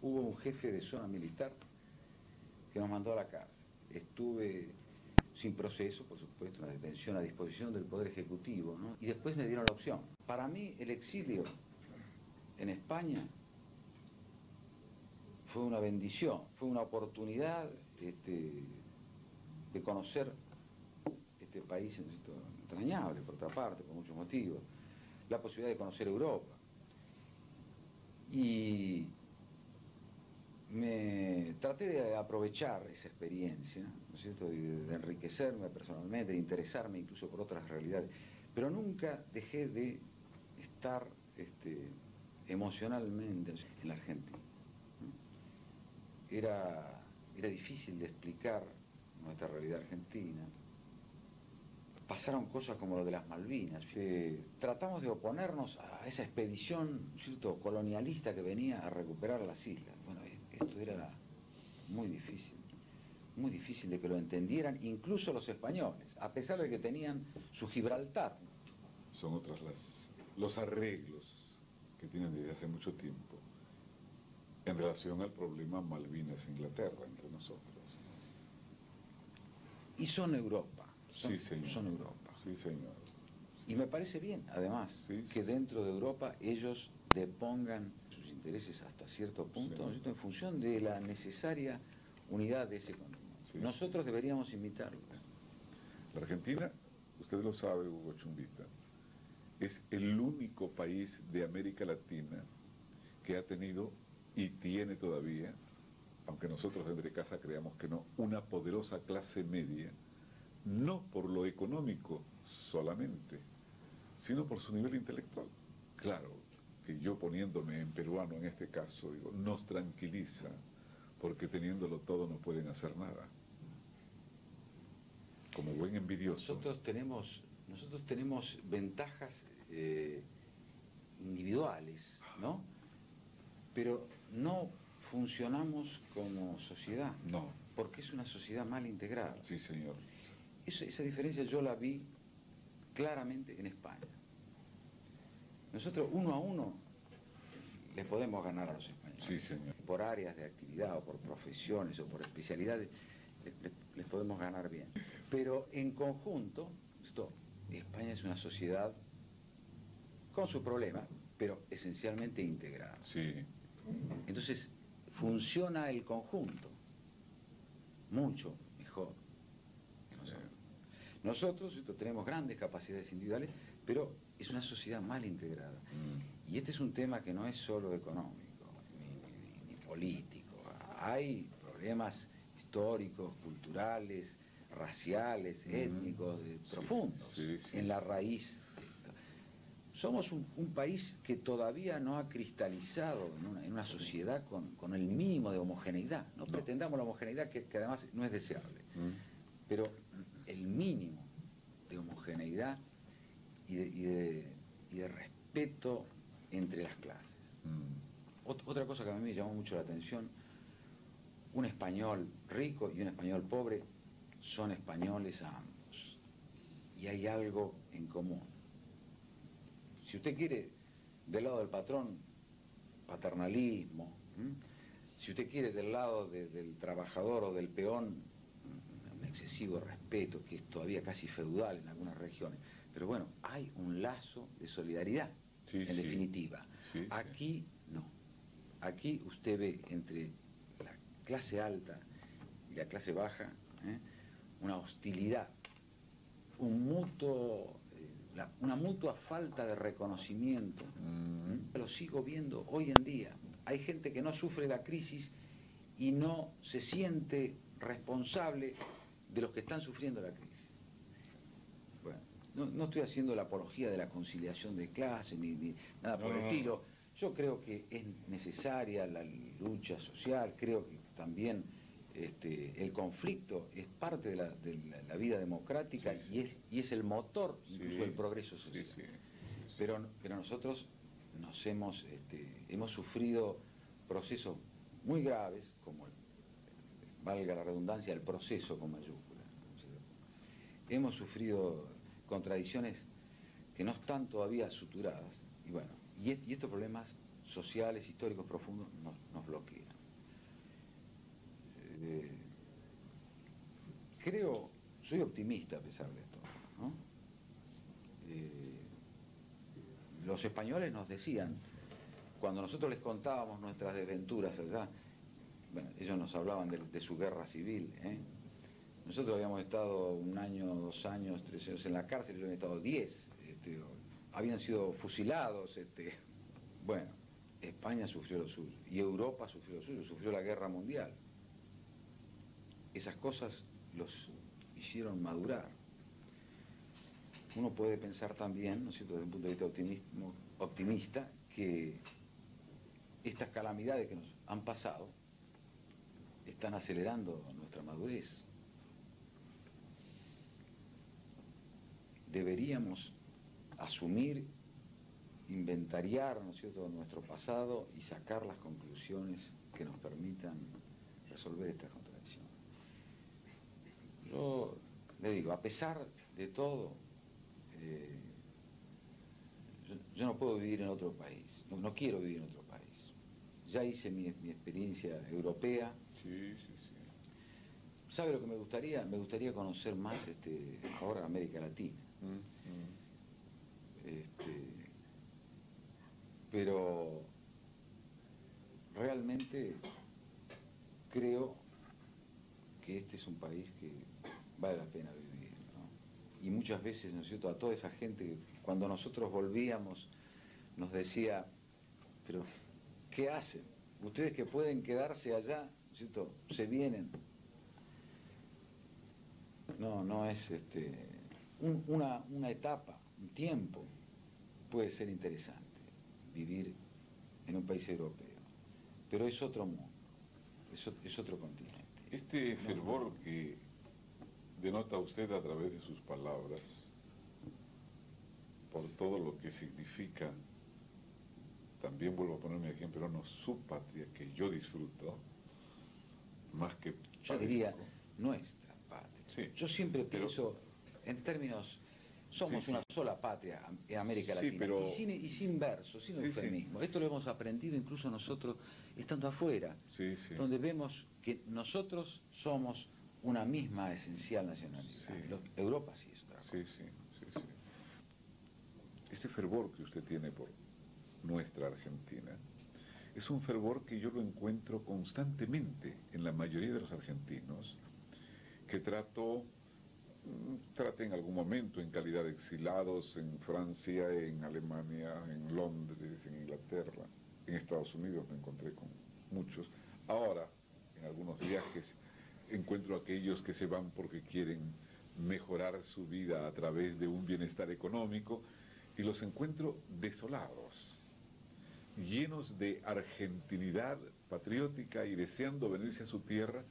hubo un jefe de zona militar que nos mandó a la cárcel. Estuve sin proceso, por supuesto, una detención a disposición del Poder Ejecutivo, ¿no? Y después me dieron la opción. Para mí, el exilio en España fue una bendición, fue una oportunidad de conocer este país entrañable, por otra parte, por muchos motivos, la posibilidad de conocer Europa. Y me traté de aprovechar esa experiencia, ¿no es cierto?, de enriquecerme personalmente, de interesarme incluso por otras realidades, pero nunca dejé de estar emocionalmente en la Argentina. Era difícil de explicar nuestra realidad argentina. Pasaron cosas como lo de las Malvinas. Tratamos de oponernos a esa expedición, ¿cierto?, colonialista que venía a recuperar las islas. Bueno, esto era muy difícil de que lo entendieran, incluso los españoles, a pesar de que tenían su Gibraltar. Son otras los arreglos que tienen desde hace mucho tiempo en relación al problema Malvinas-Inglaterra entre nosotros. Y son Europa. Sí, señor. Son Europa. Sí, señor. Y me parece bien, además, que dentro de Europa ellos depongan sus intereses hasta cierto punto, ¿no?, en función de la necesaria unidad de ese continente. Sí. Nosotros deberíamos imitarlos. La Argentina, usted lo sabe, Hugo Chumbita, es el único país de América Latina que ha tenido y tiene todavía, aunque nosotros desde casa creamos que no, una poderosa clase media, no por lo económico solamente, sino por su nivel intelectual. Claro, que yo poniéndome en peruano en este caso, digo, nos tranquiliza, porque teniéndolo todo no pueden hacer nada. Como buen envidioso. Nosotros tenemos ventajas individuales, ¿no? Pero no funcionamos como sociedad. No. Porque es una sociedad mal integrada. Sí, señor. Esa diferencia yo la vi claramente en España. Nosotros 1 a 1 les podemos ganar a los españoles. Sí, señor. Por áreas de actividad o por profesiones o por especialidades les podemos ganar bien. Pero en conjunto, España es una sociedad con sus problemas, pero esencialmente integrada. Sí. Entonces, funciona el conjunto mucho mejor. Nosotros tenemos grandes capacidades individuales, pero es una sociedad mal integrada. Y este es un tema que no es solo económico, ni político. Hay problemas históricos, culturales, raciales, étnicos, profundos, en la raíz. Somos un país que todavía no ha cristalizado en una sociedad con el mínimo de homogeneidad. No pretendamos la homogeneidad que además no es deseable. Pero el mínimo de homogeneidad y de respeto entre las clases. Otra cosa que a mí me llamó mucho la atención, un español rico y un español pobre son españoles a ambos. Y hay algo en común. Si usted quiere, del lado del patrón, paternalismo. Si usted quiere, del lado del trabajador o del peón, un excesivo respeto, que es todavía casi feudal en algunas regiones. Pero bueno, hay un lazo de solidaridad, en definitiva. Aquí no. Aquí usted ve entre la clase alta y la clase baja una hostilidad, una mutua falta de reconocimiento. Lo sigo viendo hoy en día. Hay gente que no sufre la crisis y no se siente responsable de los que están sufriendo la crisis. Bueno, no estoy haciendo la apología de la conciliación de clases ni nada por el estilo. Yo creo que es necesaria la lucha social, creo que también el conflicto es parte de la vida democrática y es el motor incluso del progreso social. Pero nosotros hemos sufrido procesos muy graves, como valga la redundancia, el proceso con mayúsculas. Hemos sufrido contradicciones que no están todavía suturadas, y bueno, y estos problemas sociales, históricos profundos nos bloquean. Eh, Creo, soy optimista a pesar de esto, ¿no? Los españoles nos decían, cuando nosotros les contábamos nuestras desventuras allá, bueno, ellos nos hablaban de su guerra civil, ¿eh? Nosotros habíamos estado 1 año, 2 años, 3 años en la cárcel, ellos habían estado 10, habían sido fusilados, bueno, España sufrió lo suyo, y Europa sufrió lo suyo, sufrió la guerra mundial. Esas cosas los hicieron madurar. Uno puede pensar también, ¿no es cierto?, desde un punto de vista optimista, que estas calamidades que nos han pasado están acelerando nuestra madurez. Deberíamos asumir, inventariar, ¿no es cierto?, nuestro pasado y sacar las conclusiones que nos permitan resolver estas contradicciones. Yo le digo, a pesar de todo, yo no puedo vivir en otro país, no quiero vivir en otro país. Ya hice mi experiencia europea. Sí, sí, sí. ¿Sabe lo que me gustaría? Me gustaría conocer más ahora América Latina. Pero realmente creo que este es un país que vale la pena vivir, ¿no? Y muchas veces, ¿no es cierto?, a toda esa gente que cuando nosotros volvíamos nos decía, pero ¿qué hacen? Ustedes que pueden quedarse allá, ¿no es cierto?, se vienen. No es una etapa, un tiempo, puede ser interesante vivir en un país europeo, pero es otro mundo, es otro continente. Este fervor que denota usted a través de sus palabras, por todo lo que significa, también vuelvo a poner mi ejemplo, no su patria, que yo disfruto, más que yo padezco. diría nuestra patria. Sí, yo siempre pienso en términos, somos sí, una sola patria en América sí, Latina, pero y sin verso, sin eufemismo. Esto lo hemos aprendido incluso nosotros estando afuera, sí, sí. donde vemos que nosotros somos una misma esencial nacionalidad. Europa sí es otra cosa. Sí, sí, sí, sí. Este fervor que usted tiene por nuestra Argentina es un fervor que yo lo encuentro constantemente en la mayoría de los argentinos que traté en algún momento en calidad de exilados en Francia, en Alemania, en Londres, en Inglaterra, en Estados Unidos me encontré con muchos. Ahora, en algunos viajes, encuentro a aquellos que se van porque quieren mejorar su vida a través de un bienestar económico y los encuentro desolados, llenos de argentinidad patriótica y deseando venirse a su tierra,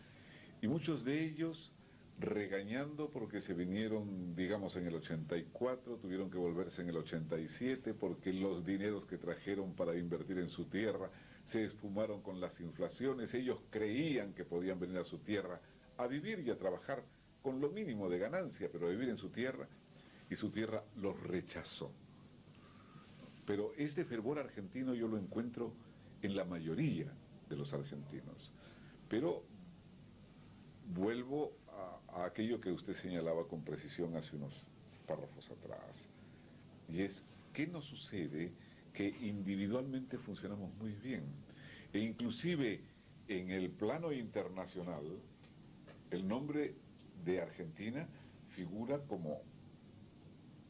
y muchos de ellos regañando porque se vinieron, digamos, en el 84, tuvieron que volverse en el 87 porque los dineros que trajeron para invertir en su tierra se esfumaron con las inflaciones. Ellos creían que podían venir a su tierra a vivir y a trabajar con lo mínimo de ganancia, pero a vivir en su tierra, y su tierra los rechazó. Pero este fervor argentino yo lo encuentro en la mayoría de los argentinos. Pero vuelvo a aquello que usted señalaba con precisión hace unos párrafos atrás, y es, ¿qué nos sucede? Que individualmente funcionamos muy bien, e inclusive en el plano internacional, el nombre de Argentina figura como,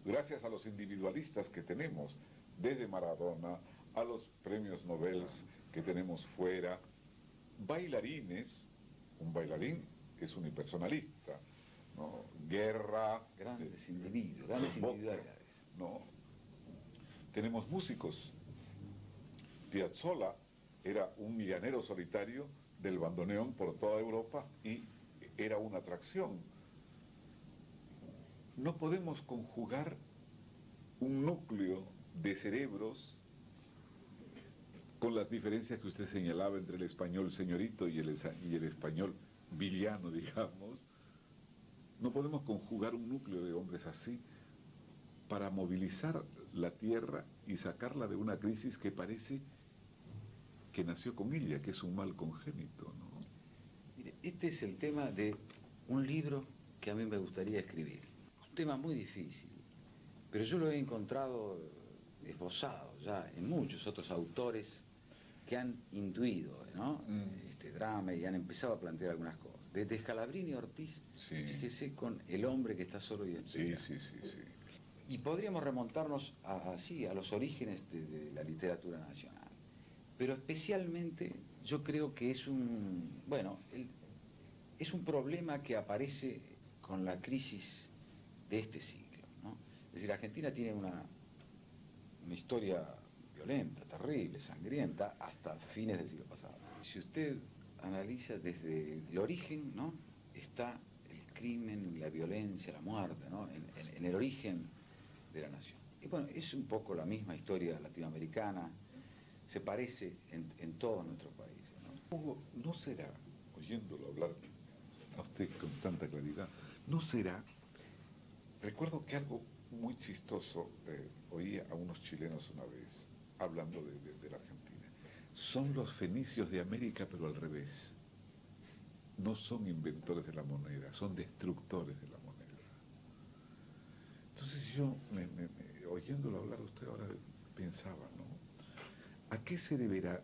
gracias a los individualistas que tenemos, desde Maradona a los premios Nobel que tenemos fuera, bailarines, un bailarín es unipersonalista, ¿no? Guerra, Grandes individuos, grandes individualidades. ¿no? Tenemos músicos. Piazzolla era un llanero solitario del bandoneón por toda Europa y era una atracción. No podemos conjugar un núcleo de cerebros con las diferencias que usted señalaba entre el español señorito y el español villano, digamos. No podemos conjugar un núcleo de hombres así para movilizar la tierra y sacarla de una crisis que parece que nació con ella, que es un mal congénito, ¿no? Mire, este es el tema de un libro que a mí me gustaría escribir. Un tema muy difícil, pero yo lo he encontrado esbozado ya en muchos otros autores que han intuido, ¿no? Este drama y han empezado a plantear algunas cosas. Desde Scalabrini y Ortiz, Sí. fíjese, con El hombre que está solo y despierto. Sí. Y podríamos remontarnos así a los orígenes de la literatura nacional. Pero especialmente yo creo que es es un problema que aparece con la crisis de este siglo, ¿no? Es decir, Argentina tiene una historia violenta, terrible, sangrienta, hasta fines del siglo pasado. Si usted analiza desde el origen, ¿no? Está el crimen, la violencia, la muerte, ¿no? En el origen de la nación. Y bueno, es un poco la misma historia latinoamericana, se parece en todos nuestros países, ¿no? Hugo, ¿no será, oyéndolo hablar a usted con tanta claridad, no será? Recuerdo que algo muy chistoso oí a unos chilenos una vez hablando de la Argentina. Son los fenicios de América, pero al revés. No son inventores de la moneda, son destructores de la moneda. Entonces yo, oyéndolo hablar a usted ahora, pensaba, ¿no? ¿A qué se deberá?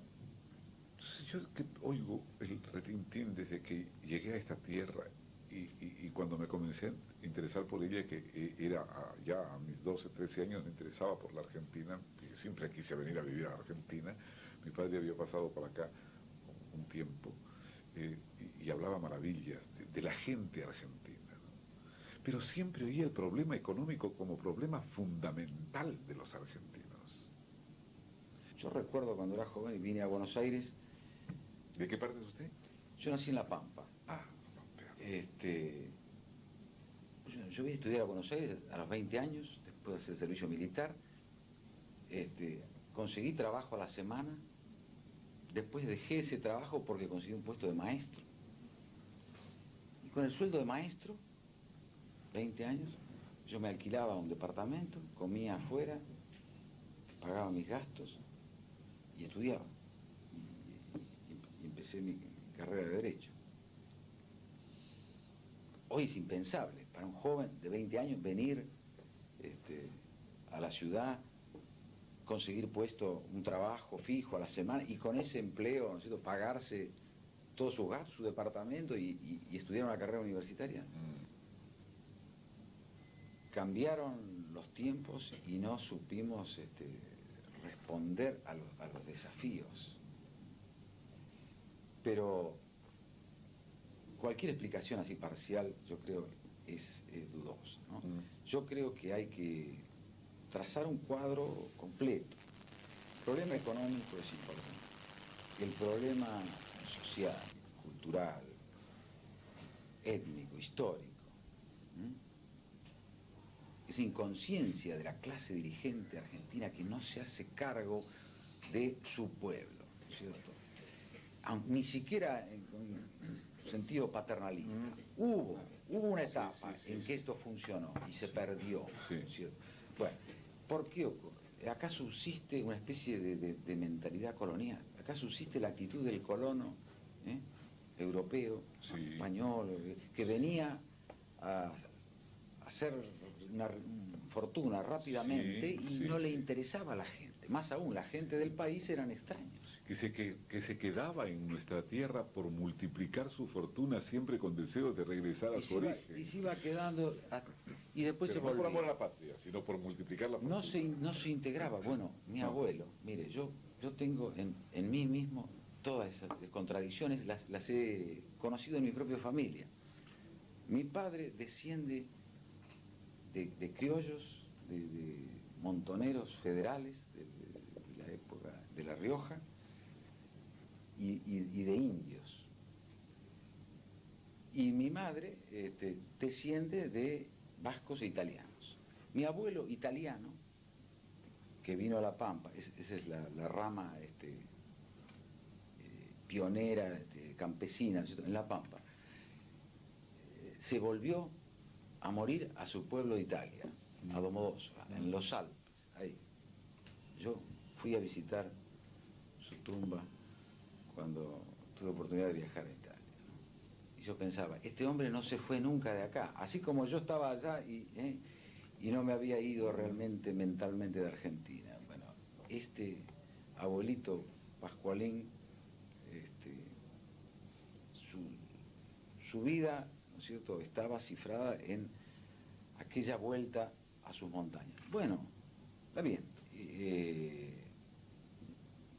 Entonces yo que oigo el retintín desde que llegué a esta tierra y cuando me comencé a interesar por ella, que era ya a mis 12, 13 años, me interesaba por la Argentina, porque siempre quise venir a vivir a Argentina. Mi padre había pasado por acá un tiempo y hablaba maravillas de la gente argentina, ¿no? Pero siempre oía el problema económico como problema fundamental de los argentinos. Yo recuerdo cuando era joven y vine a Buenos Aires. ¿De qué parte es usted? Yo nací en La Pampa. Ah, yo vine a estudiar a Buenos Aires a los 20 años, después de hacer servicio militar. Conseguí trabajo a la semana, después dejé ese trabajo porque conseguí un puesto de maestro. Y con el sueldo de maestro, 20 años, yo me alquilaba un departamento, comía afuera, pagaba mis gastos y estudiaba. Y empecé mi carrera de Derecho. Hoy es impensable para un joven de 20 años venir a la ciudad, conseguir puesto un trabajo fijo a la semana y con ese empleo, ¿no es cierto?, pagarse todos sus gastos, su departamento y estudiar una carrera universitaria. Cambiaron los tiempos y no supimos responder a los desafíos. Pero cualquier explicación así parcial, yo creo, es dudosa, ¿no? Yo creo que hay que trazar un cuadro completo. El problema económico es importante. El problema social, cultural, étnico, histórico. Esa inconsciencia de la clase dirigente argentina que no se hace cargo de su pueblo, ¿cierto? Ni siquiera en sentido paternalista. Hubo una etapa en que esto funcionó y se perdió, ¿cierto? Bueno, ¿por qué ocurre? Acá subsiste una especie de mentalidad colonial. Acá subsiste la actitud del colono europeo, español, que venía a hacer una fortuna rápidamente y no le interesaba a la gente. Más aún, la gente del país eran extraños. Que se quedaba en nuestra tierra por multiplicar su fortuna siempre con deseos de regresar a su origen. Y se iba quedando, y después pero se volvía. No por amor a la patria, sino por multiplicar la fortuna. No se integraba. Bueno, mi abuelo, mire, yo tengo en mí mismo todas esas contradicciones, las he conocido en mi propia familia. Mi padre desciende de criollos, de montoneros federales de la época de La Rioja y de indios. Y mi madre desciende de vascos e italianos. Mi abuelo italiano, que vino a La Pampa, esa es la rama pionera, campesina, ¿cierto?, en La Pampa, se volvió a morir a su pueblo de Italia, a Domodossola, en los Alpes, ahí. Yo fui a visitar su tumba cuando tuve oportunidad de viajar a Italia, ¿no? Y yo pensaba, este hombre no se fue nunca de acá, así como yo estaba allá y no me había ido realmente mentalmente de Argentina. Bueno, este abuelito Pascualín, este, su vida, ¿no es cierto?, estaba cifrada en aquella vuelta a sus montañas. Bueno, está bien,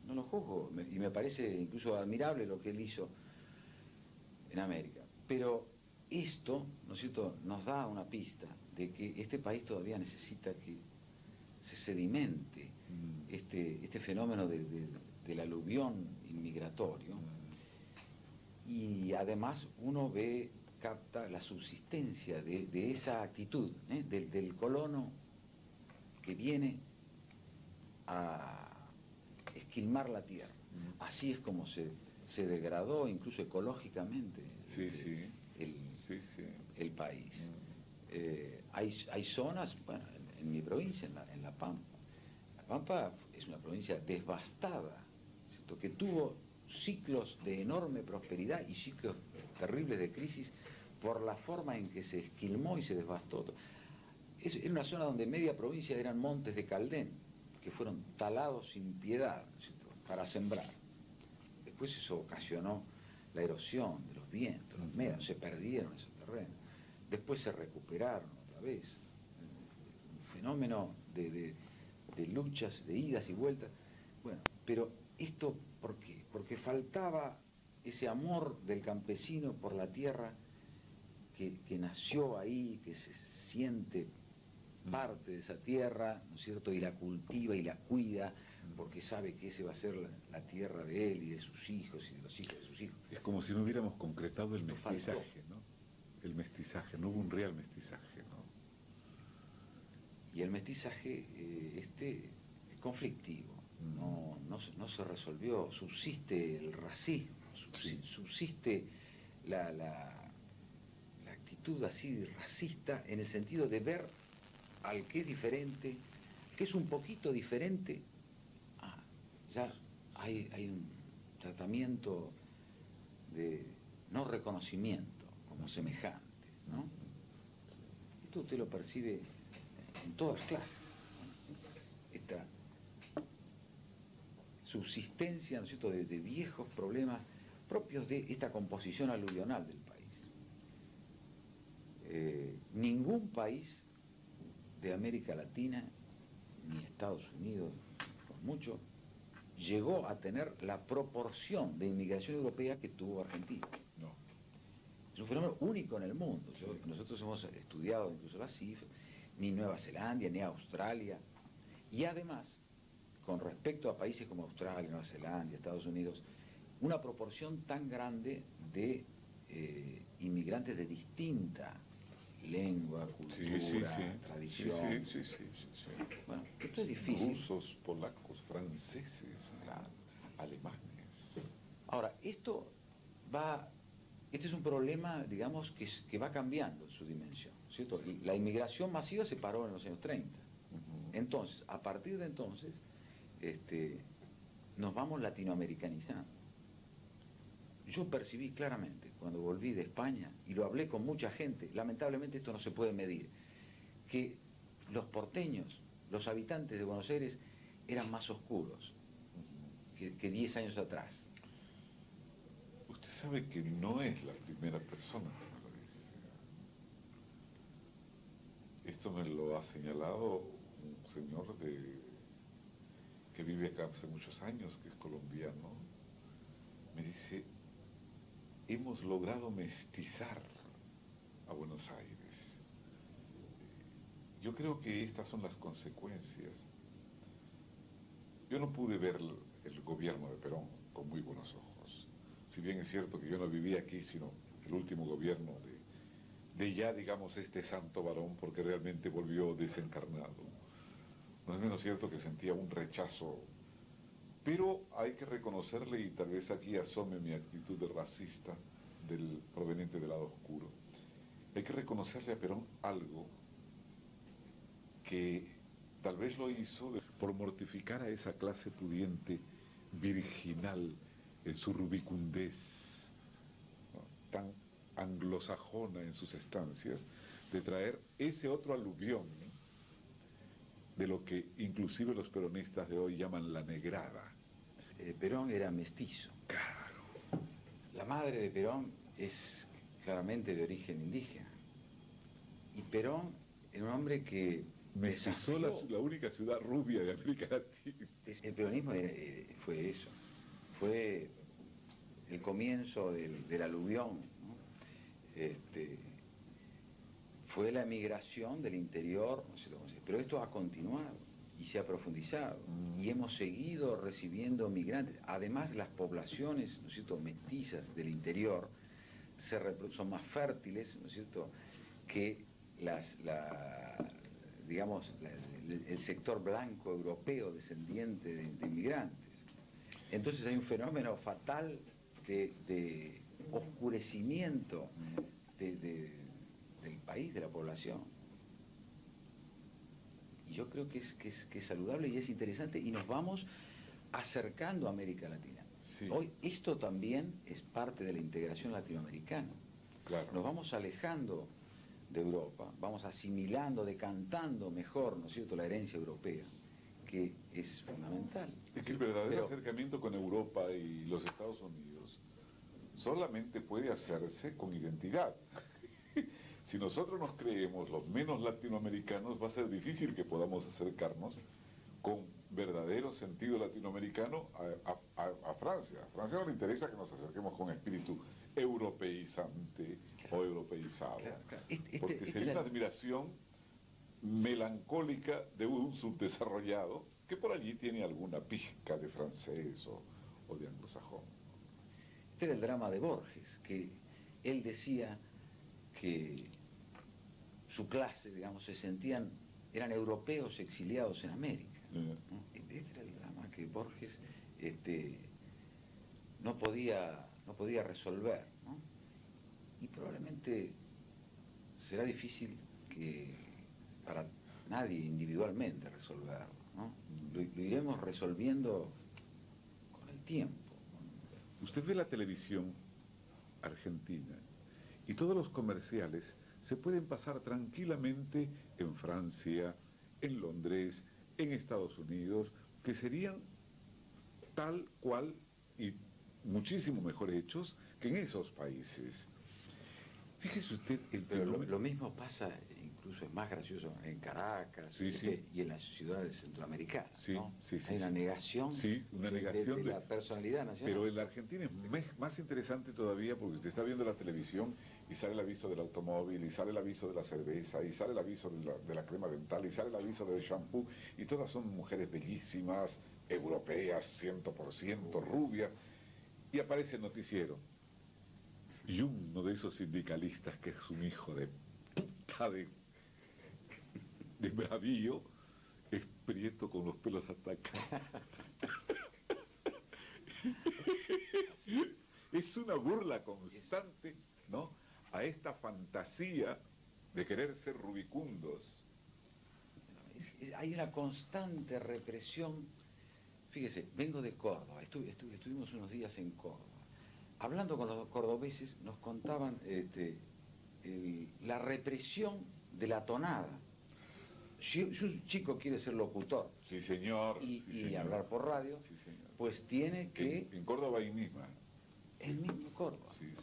no lo juzgo, y me parece incluso admirable lo que él hizo en América. Pero esto, ¿no es cierto?, nos da una pista de que este país todavía necesita que se sedimente este fenómeno del aluvión inmigratorio, y además uno capta la subsistencia de esa actitud, del colono que viene a esquilmar la tierra. Así es como se degradó incluso ecológicamente el país. Hay zonas, bueno, en mi provincia, en La Pampa. La Pampa es una provincia devastada, ¿cierto?, que tuvo ciclos de enorme prosperidad y ciclos terribles de crisis por la forma en que se esquilmó y se devastó. Era una zona donde media provincia eran montes de Caldén, que fueron talados sin piedad, ¿cierto?, para sembrar. Después eso ocasionó la erosión de los vientos, los medios, se perdieron esos terrenos. Después se recuperaron otra vez. Un fenómeno de luchas, de idas y vueltas. Bueno, pero esto, ¿por qué? Porque faltaba ese amor del campesino por la tierra que nació ahí, que se siente parte de esa tierra, ¿no es cierto?, y la cultiva y la cuida, porque sabe que ese va a ser la tierra de él y de sus hijos y de los hijos de sus hijos. Es como si no hubiéramos concretado el mestizaje, ¿no? El mestizaje, no hubo un real mestizaje, ¿no? Y el mestizaje es conflictivo, no se resolvió, subsiste el racismo, subsiste la actitud así racista, en el sentido de ver al que es diferente, que es un poquito diferente. Ya hay un tratamiento de no reconocimiento como semejante, ¿no? Esto usted lo percibe en todas clases, ¿no? Esta subsistencia, ¿no es cierto?, de viejos problemas propios de esta composición aluvional del país. Ningún país de América Latina, ni Estados Unidos, con mucho, llegó a tener la proporción de inmigración europea que tuvo Argentina. No. Es un fenómeno único en el mundo. Nosotros hemos estudiado incluso las cifras, ni Nueva Zelanda, ni Australia. Y además, con respecto a países como Australia, Nueva Zelanda, Estados Unidos, una proporción tan grande de inmigrantes de distinta lengua, cultura, tradición. Sí. Bueno, esto es difícil. Rusos, polacos, franceses, claro, alemanes. Ahora, este es un problema, digamos, que va cambiando su dimensión, ¿cierto? La inmigración masiva se paró en los años 30. Entonces, a partir de entonces, nos vamos latinoamericanizando. Yo percibí claramente, cuando volví de España, y lo hablé con mucha gente, lamentablemente esto no se puede medir, que los porteños, los habitantes de Buenos Aires, eran más oscuros que 10 años atrás. Usted sabe que no es la primera persona que me lo dice. Esto me lo ha señalado un señor que vive acá hace muchos años, que es colombiano. Me dice, hemos logrado mestizar a Buenos Aires. Yo creo que estas son las consecuencias. Yo no pude ver el gobierno de Perón con muy buenos ojos. Si bien es cierto que yo no vivía aquí, sino el último gobierno de ya, digamos, este santo varón, porque realmente volvió desencarnado. No es menos cierto que sentía un rechazo, pero hay que reconocerle, y tal vez aquí asome mi actitud de racista proveniente del lado oscuro, hay que reconocerle a Perón algo que tal vez lo hizo por mortificar a esa clase pudiente, virginal, en su rubicundez, ¿no?, tan anglosajona en sus estancias, de traer ese otro aluvión de lo que inclusive los peronistas de hoy llaman la negrada. Perón era mestizo. Claro. La madre de Perón es claramente de origen indígena. Y Perón era un hombre que Mestizó la única ciudad rubia de América Latina. El peronismo fue eso. Fue el comienzo del aluvión, ¿no? Fue la emigración del interior, no sé cómo se dice, pero esto ha continuado y se ha profundizado y hemos seguido recibiendo migrantes. Además, las poblaciones, ¿no es cierto?, mestizas del interior son más fértiles, ¿no es cierto?, que el sector blanco europeo descendiente de inmigrantes. Entonces hay un fenómeno fatal de oscurecimiento del país, de la población. Y yo creo que es saludable y es interesante y nos vamos acercando a América Latina. Sí. Hoy esto también es parte de la integración latinoamericana. Claro. Nos vamos alejando de Europa, vamos asimilando, decantando mejor, ¿no es cierto?, la herencia europea, que es fundamental. Es que el verdadero acercamiento con Europa y los Estados Unidos solamente puede hacerse con identidad. Si nosotros nos creemos los menos latinoamericanos, va a ser difícil que podamos acercarnos con verdadero sentido latinoamericano a Francia. A Francia no le interesa que nos acerquemos con espíritu europeizante o europeizado. Claro. Porque sería una admiración melancólica de un subdesarrollado que por allí tiene alguna pizca de francés o de anglosajón. Este era el drama de Borges, que él decía que su clase, digamos, eran europeos exiliados en América, ¿no? Este era el drama que Borges no podía resolver, ¿no? Y probablemente será difícil para nadie individualmente resolverlo, ¿no? Lo iremos resolviendo con el tiempo. Usted ve la televisión argentina y todos los comerciales se pueden pasar tranquilamente en Francia, en Londres, en Estados Unidos, que serían tal cual y muchísimo mejor hechos que en esos países. Fíjese usted el Pero lo mismo pasa, incluso es más gracioso, en Caracas y en las ciudades centroamericanas, sí, ¿no? Sí, hay una negación, negación de la personalidad nacional. Pero en la Argentina es más interesante todavía porque usted está viendo la televisión y sale el aviso del automóvil, y sale el aviso de la cerveza, y sale el aviso de la crema dental, y sale el aviso del shampoo, y todas son mujeres bellísimas, europeas, 100% rubias, y aparece el noticiero. Y uno de esos sindicalistas que es un hijo de puta de bravío, es prieto con los pelos hasta acá. Es una burla constante, ¿no?, a esta fantasía de querer ser rubicundos. Hay una constante represión. Fíjese, vengo de Córdoba, estuvimos unos días en Córdoba. Hablando con los cordobeses nos contaban la represión de la tonada. Si un chico quiere ser locutor, sí, señor, y hablar por radio, sí, señor, pues tiene que... En Córdoba hay misma. El mismo Córdoba. Sí.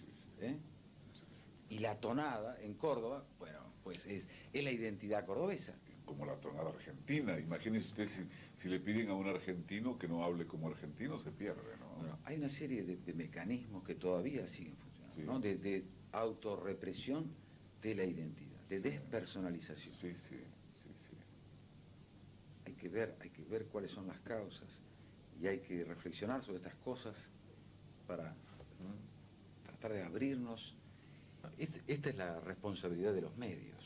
Y la tonada en Córdoba, bueno, pues es la identidad cordobesa. Como la tonada argentina. Imagínese usted si le piden a un argentino que no hable como argentino, se pierde, ¿no? Bueno, hay una serie de mecanismos que todavía siguen funcionando, ¿no? De autorrepresión de la identidad, de despersonalización. Sí. Hay que ver cuáles son las causas y hay que reflexionar sobre estas cosas para tratar de abrirnos. Esta es la responsabilidad de los medios.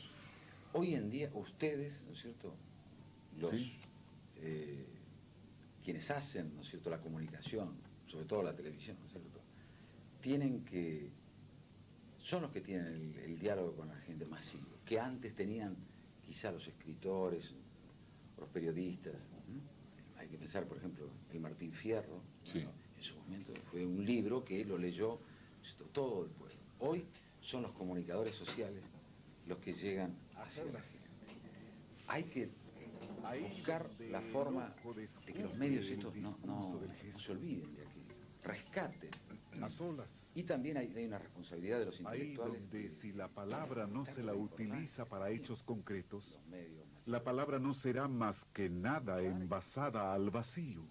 Hoy en día ustedes, ¿no es cierto?, quienes hacen, ¿no es cierto?, la comunicación, sobre todo la televisión, ¿no es cierto?, son los que tienen el diálogo con la gente masivo, que antes tenían quizá los escritores, los periodistas, ¿no? Hay que pensar, por ejemplo, el Martín Fierro, sí. Bueno, en su momento fue un libro que lo leyó todo el pueblo. Hoy son los comunicadores sociales los que llegan hacia la gente. Hay que buscar la forma de que los medios estos no se olviden de aquí, rescaten. A solas. Y también hay una responsabilidad de los Ahí intelectuales. donde si la palabra no se la utiliza para hechos concretos, Los medios la palabra no será más que nada envasada al vacío.